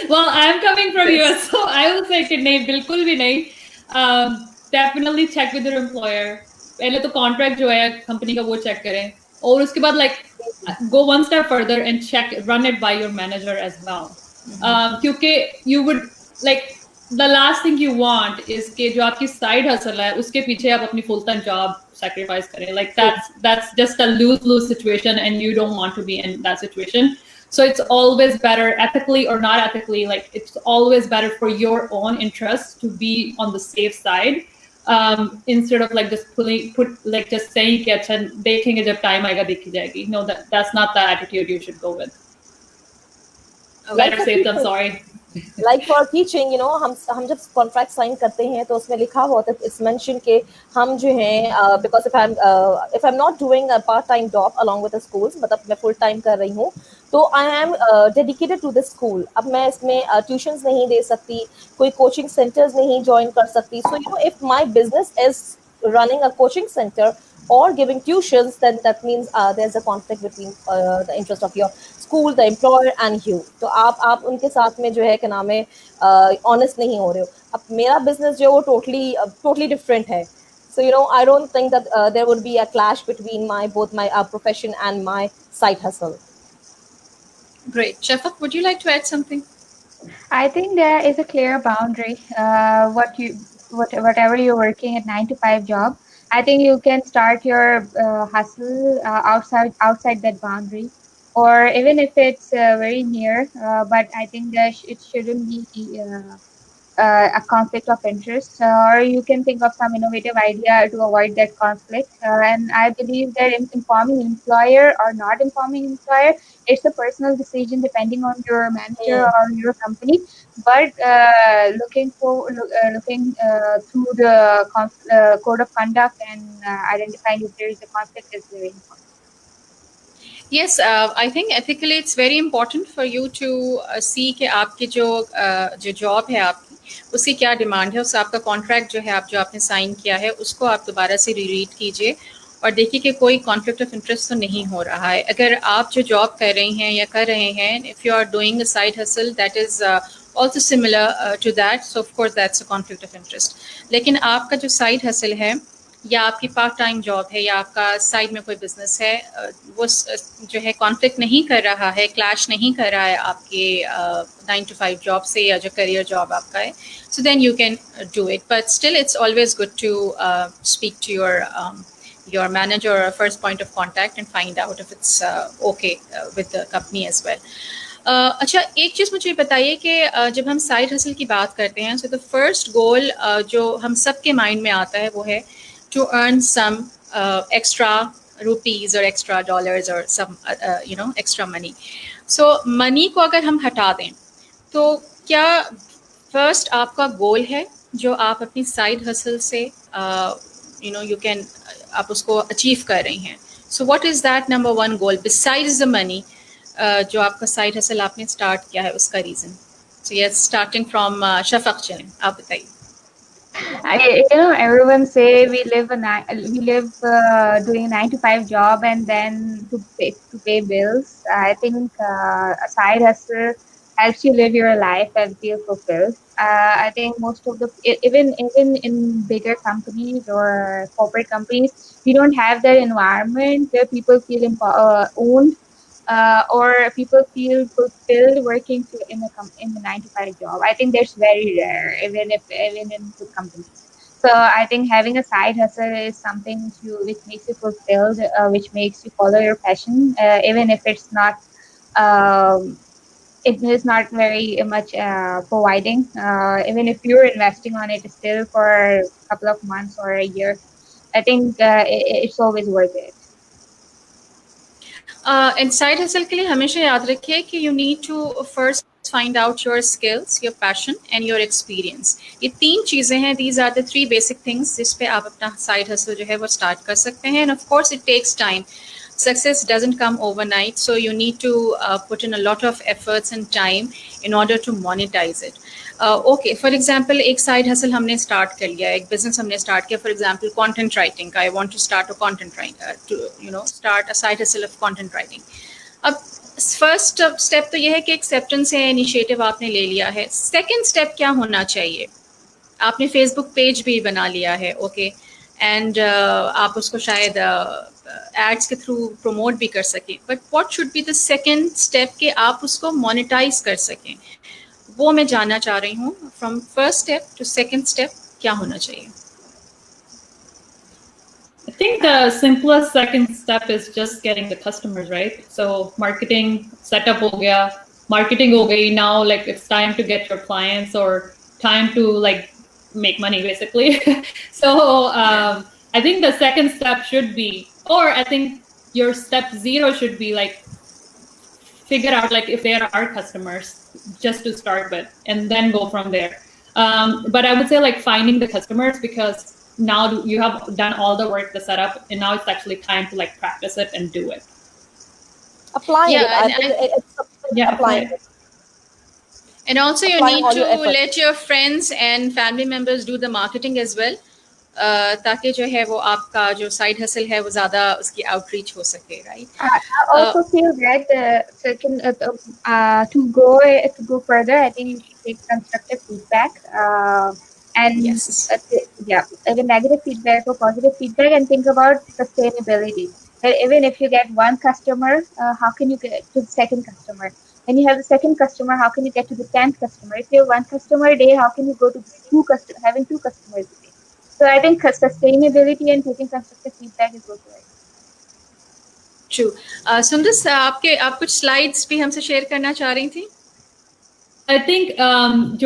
Well, I'm coming from US, so I will say कि नहीं, बिल्कुल भी नहीं. Definitely check with your employer. पहले तो कॉन्ट्रैक्ट जो है कंपनी का वो चेक करें, और उसके बाद go one step further and run it by your manager as well. क्योंकि you would the last thing you want is कि जो आपकी side hustle है उसके पीछे आप अपनी full time job sacrifice करें. That's just a lose-lose situation, and you don't want to be in that situation. So it's always better, ethically or not ethically, it's always better for your own interest to be on the safe side, instead of just saying कि अच्छा देखेंगे जब time आएगा देखी जाएगी. No, that's not the attitude you should go with. Better safe than sorry. Like for teaching, हम जब contract sign करते हैं तो उसमें लिखा हुआ होता है, it's mentioned कि हम जो हैं, because if I'm not doing a part-time job along with the schools, मतलब मैं full time कर रही हूँ, तो I am dedicated to the school. अब मैं इसमें tuitions नहीं दे सकती, कोई coaching centers नहीं join कर सकती. So if my business is running a coaching center or giving tuitions, then that means there's a conflict between the interest of your school, the employer and you. तो आप उनके साथ में जो है क्या नाम है honest नहीं हो रहे हो. अब मेरा business जो है वो totally different है. So I don't think that there would be a clash between both my profession and my side hustle. Great. Shafaq, would you like to add something? I think there is a clear boundary. Whatever you're working at 9 to 5 job, I think you can start your hustle outside that boundary, or even if it's very near. But I think that it shouldn't be a conflict of interest, or you can think of some innovative idea to avoid that conflict. And I believe that informing employer or not informing employer, it's a personal decision depending on your manager or your company. But looking through the code of conduct and identifying if there is a conflict is very important. Yes, I think ethically it's very important for you to see कि आपकी जो job है आपकी उसकी क्या demand है. उससे आपका कॉन्ट्रैक्ट जो है जो आपने साइन किया है उसको आप दोबारा से रीड कीजिए और देखिए कि कोई कॉन्फ्लिक्ट ऑफ इंटरेस्ट तो नहीं हो रहा है. अगर आप जो जॉब कर रही हैं या कर रहे हैं, if you are doing a side hustle that is also similar to that, so of course that's a conflict of interest. लेकिन आपका जो साइड हसल है या आपकी पार्ट टाइम जॉब है या आपका साइड में कोई बिजनेस है, वो जो है कॉन्फ्लिक्ट नहीं कर रहा है, क्लैश नहीं कर रहा है आपके 9 to 5 जॉब से या जो करियर जॉब आपका है, so then you can do it. But still it's always good to speak to your manager or first point of contact and find out if it's okay with the company as well. अच्छा, एक चीज़ मुझे बताइए कि जब हम side hustle की बात करते हैं, सो द फर्स्ट गोल जो हम सब के माइंड में आता है वो है to earn some extra rupees or extra dollars or some extra money. So money को अगर हम हटा दें तो क्या फर्स्ट आपका गोल है जो आप अपनी साइड हसल से you can आप उसको अचीव कर रही हैं? So what is that number one goal besides the money? जो आपका साइड हसल आपने स्टार्ट किया है उसका reason. So yes, starting from Shafaq Chalim, आप बताइए. Everyone say we live doing a 9 to 5 job and then to pay bills. I think a side hustle helps you live your life and feel fulfilled. I think most of the even in bigger companies or corporate companies, we don't have that environment where people feel owned, or people feel fulfilled working in the 9 to 5 job. I think that's very rare, even in good companies. So I think having a side hustle is something which makes you fulfilled, which makes you follow your passion, even if it's not. It is not very much providing. Even if you're investing on it still for a couple of months or a year, I think it's always worth it. इन side hustle के लिए हमेशा याद रखिए कि you need to first find out your skills, your passion and your experience. ये 3 चीज़ें हैं. These are the 3 basic things जिस पे आप अपना साइड हसल जो है वो स्टार्ट कर सकते हैं. And of course it takes time. Success doesn't come overnight, so you need to put in a lot of efforts and time in order to monetize it. Okay, for example, एक side hustle हमने start कर लिया, एक business हमने start किया. For example, content writing. I want to start a content writing, start a side hustle of content writing. अब first step तो ये है कि acceptance है, initiative आपने ले लिया है. Second step क्या होना चाहिए? आपने Facebook page भी बना लिया है, okay, and आप उसको शायद एड्स के थ्रू प्रमोट भी कर सकें. But what should be the second step कि आप उसको मोनेटाइज कर सकें, वो मैं जानना चाह रही हूँ. From first step to second step क्या होना चाहिए? I think the simplest second step is just getting the customers, right? So marketing setup ho gaya, marketing ho gayi. Now like it's time to get your clients or time to like make money basically. So I think the second step should be, or I think your step 0 should be like figure out like if there are customers just to start with, and then go from there. But I would say like finding the customers, because now you have done all the work, the setup, and now it's actually time to like practice it and do it. Applying Yeah, it. Applying it. And also you Applying need all your to efforts. let your friends and family members do the marketing as well, ताकि जो है वो आपका जो side hustle है वो ज़्यादा उसकी आउटरीच हो सके, right? I also feel that to go further, I think you should take constructive feedback, and Yes. Even negative feedback or positive feedback, and think about sustainability. That even if you get one customer, how can you get to the second customer? When you have the second customer, how can you get to the 10th customer? If you have 1 customer a day, how can you go to having 2 customers a day? So I think sustainability and taking constructive feedback is also right. True. सुंदर, आप कुछ slides भी हमसे share करना चाह रही थी? I think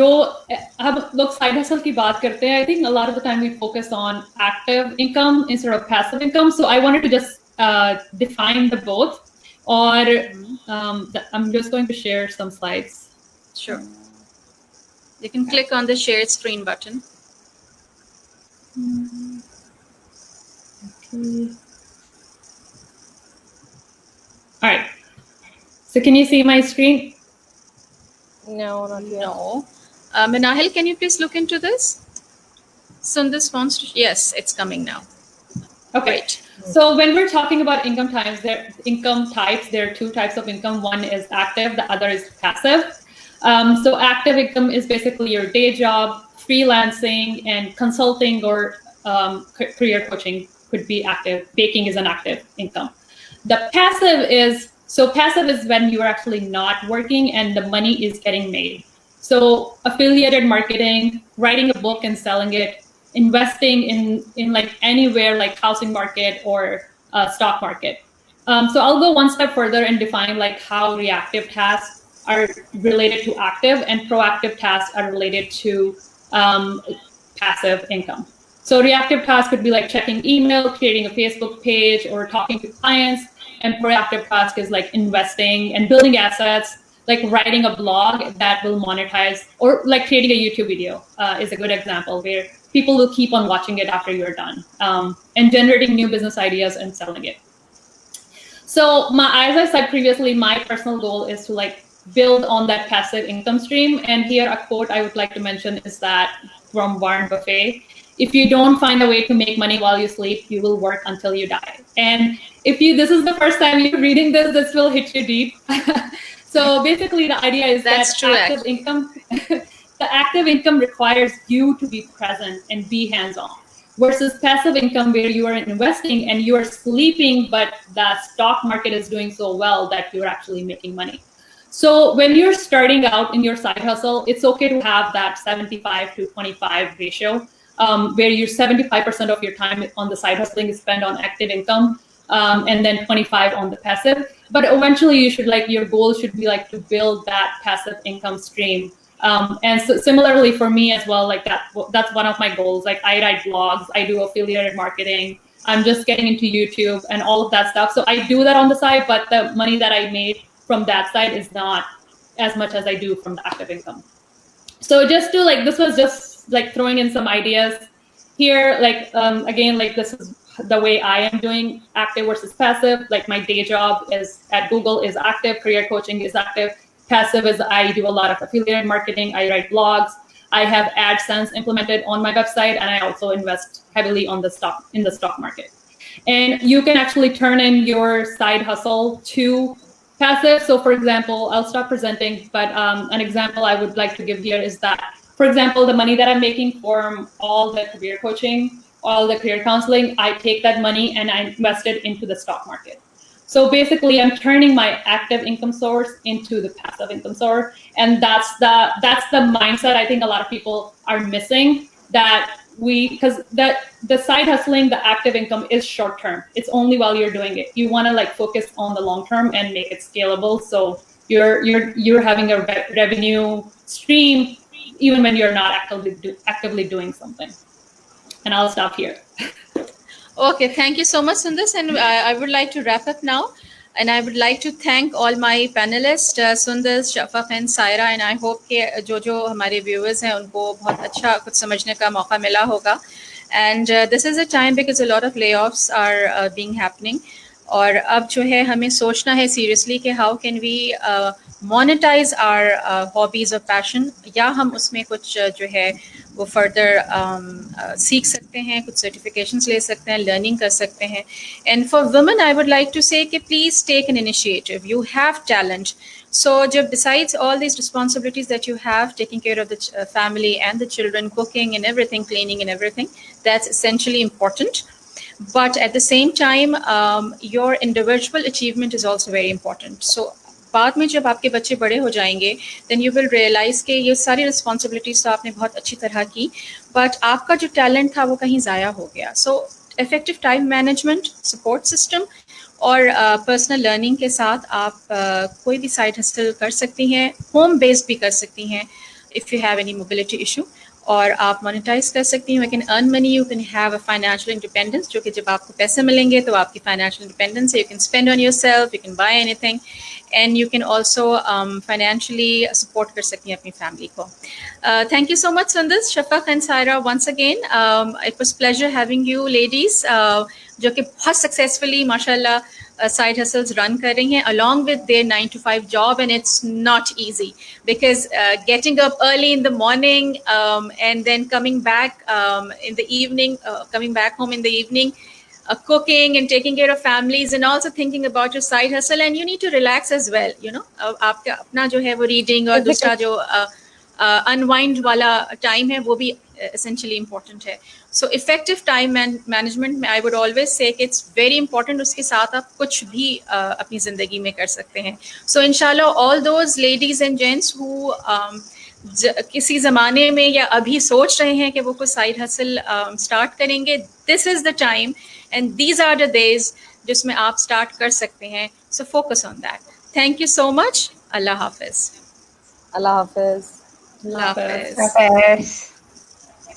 जो हम लोग side hustle की बात करते हैं, I think a lot of the time we focus on active income instead of passive income. So I wanted to just define the both. Or I'm just going to share some slides. Sure. You can click on the share screen button. Okay. All right. So can you see my screen? No, not yet. No. Manahil, can you please look into this? Sundar wants to. Yes, it's coming now. Okay. Great. So when we're talking about income types, there are 2 types of income. One is active, the other is passive. So active income is basically your day job, freelancing, and consulting or career coaching could be active. Baking is an active income. The passive is when you are actually not working and the money is getting made. So affiliated marketing, writing a book and selling it, investing in like anywhere like housing market or stock market. So I'll go one step further and define like how reactive tasks are related to active and proactive tasks are related to passive income. So reactive tasks could be like checking email, creating a Facebook page, or talking to clients. And proactive task is like investing and building assets, like writing a blog that will monetize, or like creating a YouTube video is a good example where people will keep on watching it after you're done, and generating new business ideas and selling it. So as I said previously, my personal goal is to like build on that passive income stream. And here a quote I would like to mention is that from Warren Buffett: if you don't find a way to make money while you sleep, you will work until you die. And if this is the first time you're reading this will hit you deep. So basically, the idea is That's that true, active income, the active income requires you to be present and be hands-on, versus passive income where you are investing and you are sleeping, but the stock market is doing so well that you're actually making money. So when you're starting out in your side hustle, it's okay to have that 75 to 25 ratio, where you're 75% of your time on the side hustling is spent on active income, and then 25 on the passive. But eventually you should your goal should be to build that passive income stream. And so similarly for me as well, that's one of my goals. I write blogs, I do affiliate marketing, I'm just getting into YouTube and all of that stuff. So I do that on the side, but the money that I made from that side is not as much as I do from the active income. So just to this was just throwing in some ideas here. Again, this is the way I am doing active versus passive. My day job is at Google is active, career coaching is active. Passive is I do a lot of affiliate marketing, I write blogs, I have AdSense implemented on my website, and I also invest heavily in the stock market. And you can actually turn in your side hustle to passive. So for example, I'll stop presenting, but an example I would like to give here is that, for example, the money that I'm making from all the career coaching, all the career counseling, I take that money and I invest it into the stock market. So basically, I'm turning my active income source into the passive income source, and that's the mindset I think a lot of people are missing. Because the side hustling, the active income is short term. It's only while you're doing it. You want to focus on the long term and make it scalable. So you're having a revenue stream even when you're not actively doing something. And I'll stop here. Okay, thank you so much, Sundar. And I would like to wrap up now. And I would like to thank all my panelists, Sundar, Shafaq and Saira. And I hope कि जो हमारे viewers हैं उनको बहुत अच्छा कुछ समझने का मौका मिला होगा. And this is a time because a lot of layoffs are being happening. और अब जो है हमें सोचना है seriously कि how can we monetize our hobbies or passion, या हम उसमें कुछ जो है वो further सीख सकते हैं, कुछ certifications ले सकते हैं, learning कर सकते हैं. And for women, I would like to say कि please take an initiative. You have talent. So जब besides all these responsibilities that you have, taking care of the family and the children, cooking and everything, cleaning and everything, that's essentially important. But at the same time, your individual achievement is also very important. So बाद में जब आपके बच्चे बड़े हो जाएंगे, then you will realize कि ये सारी responsibilities तो आपने बहुत अच्छी तरह की, but आपका जो talent था वो कहीं ज़ाया हो गया. So effective time management, support system और personal learning के साथ आप कोई भी side hustle कर सकती हैं, home based भी कर सकती हैं if you have any mobility issue. और आप मोनेटाइज कर सकती हैं. You can earn money, you can have a financial independence, जो कि जब आपको पैसे मिलेंगे तो आपकी financial independence है. You can spend on yourself, you can buy anything, and you can also financially support कर सकती हैं अपनी family को. Thank you so much, Sundar, Shafaq and Saira once again. It was pleasure having you ladies, जो कि बहुत successfully माशाल्लाह side hustles run कर रही हैं along with their 9 to 5 job, and it's not easy because getting up early in the morning and then coming back in the evening, coming back home in the evening, cooking and taking care of families and also thinking about your side hustle, and you need to relax as well, you know. आपका अपना जो है वो reading और दूसरा जो unwind वाला time है वो भी essentially important है. So effective time management में I would always say कि it's very important. उसके साथ आप कुछ भी अपनी ज़िंदगी में कर सकते हैं. So inshallah all those ladies and gents who किसी ज़माने में या अभी सोच रहे हैं कि वो कोई side hustle start करेंगे, this is the time and these are the days जिसमें आप start कर सकते हैं. So focus on that. Thank you so much. Allah Hafiz. Allah Hafiz. Allah Hafiz. Yes.